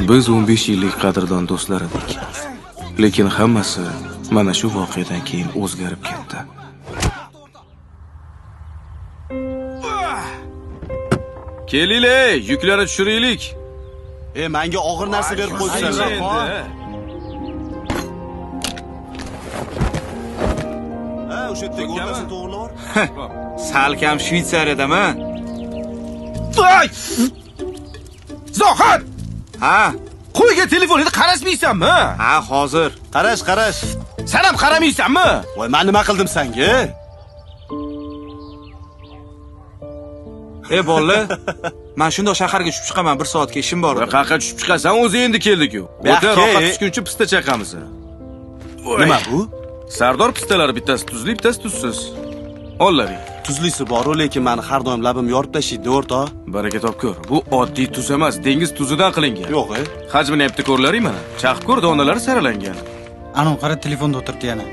Biz 15 yillik qadrdon do'stlar edik. Lekin hammasi mana shu voqeadan keyin o'zgarib ketdi. Kelinglar, yuklarni tushiraylik. Menga og'ir narsa berib qo'ysalar. O'sha yerdagi o'rtasini to'g'rilab bor. Salkam Shvetsariyadami? Zohid! Ha, Qo'yga telefoningni qarashmaysanmi? ha, hozir. Qarash. Sen ham qaramaysanmi? Voy, men nima qildim senga? Bolla, men shundoq shaharga tushib chiqaman, 1 soatga ishim bor. Qaqa tushib chiqasan, o'zi endi keldik-ku. O'ta rohat tushguncha pista chaqamiz. Nima bu? Sardor pistalari bittasi tuzli, bittasi tuzsiz. Ollaring. Tuzlisi bor-ku, lekin meni har doim labim yorib tashlaydi, o'rtoq. Baraka topkur. Bu oddiy tuz emas, dengiz tuzidan qilingan. Yo'q, Hajmini yapti ko'rlaring mana. Chaqib ko'r, donalari saralangan. Ana qara telefonda o'tirdi yana.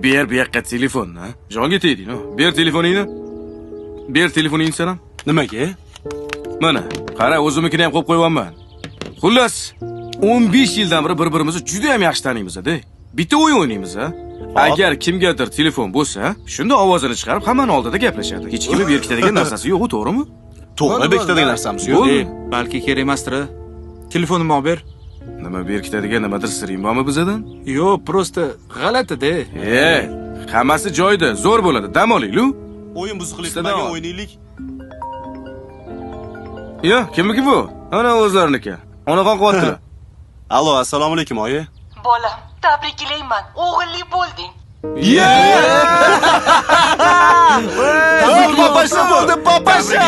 Ber bu yoqqa telefonni, jonga tegding-ku. Ber telefoningni. Ber telefoningni sen ham. Nimaga? Mana, qara, o'zimnikini ham qo'yib qo'yganman. Xullas, 15 yildan beri bir-birimizni juda ham yaxshi taniymiz-da. Bitta o'yin o'ynaymiz-a. Agar kimgadir telefon bo'lsa, shunda ovozini chiqarib hammaning oldida gaplashadi. Hech kimni berkitadigan narsasi yo'q, to'g'rimi? To'g'ri, bekitadigan narsamiz yo'q. Balki kerak emasdir. Telefonimni olib ber. Nima berkitadigan nimadir siring bormi bizadan? Yo'q, prosta g'alati-da. Hammasi joyida, zo'r bo'ladi. Dam oling-lu. O'yin buzuqlik qilmaga o'ynaylik. Kimniki bu? Ana o'zlariniki. Onaxon qilyaptilar. Allo, assalomu alaykum, oyi. Bola, tabriklayman. O'g'illi bo'lding. Papasha bo'ldi, papasha.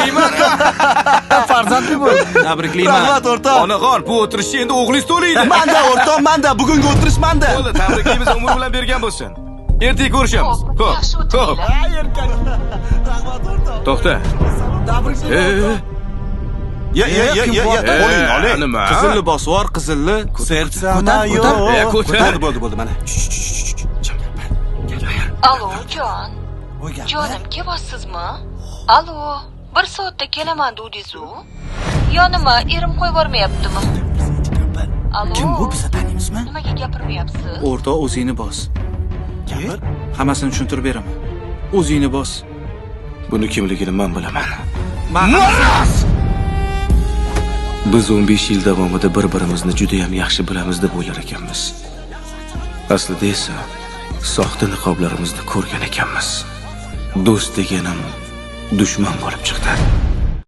Farzandli bo'ldi. Tabriklayman. Rahmat, o'rtoq. Onaxon, bu o'tirishchi endi o'g'lingiz to'laydi. Manda, o'rtoq, manda. Bugungi o'tirish manda. Bo'ldi, tabriklaymiz, umr bilan bergan bo'lsin. Ertaga ko'rishamiz. Yaxshi o'tiringlar. Rahmat, o'rtoq. To'xta. Oling. Nima? Qizil libos bor, qizilli. Sersa ko'tar. Bo'ldi, mana. Alo, jon. Jonim, kelyapsizmi? Alo, 1 soatda kelaman dedingiz-ku. Yo nima, erim qo'yib yubormayaptimi? Alo. Kim bu, biz taniymizmi? Nimaga gapirmayapsiz? O'rtoq, o'zingni bos. Gapir. Hammasini tushuntirib beraman. O'zingni bos. Buni kimligini men bilaman. Maras! Biz 15 yil davomida bir-birimizni juda ham yaxshi bilamiz deb o'ylar ekanmiz. Aslida esa soxta niqoblarimizni ko'rgan ekanmiz. Do'st deganim dushman bo'lib chiqdi.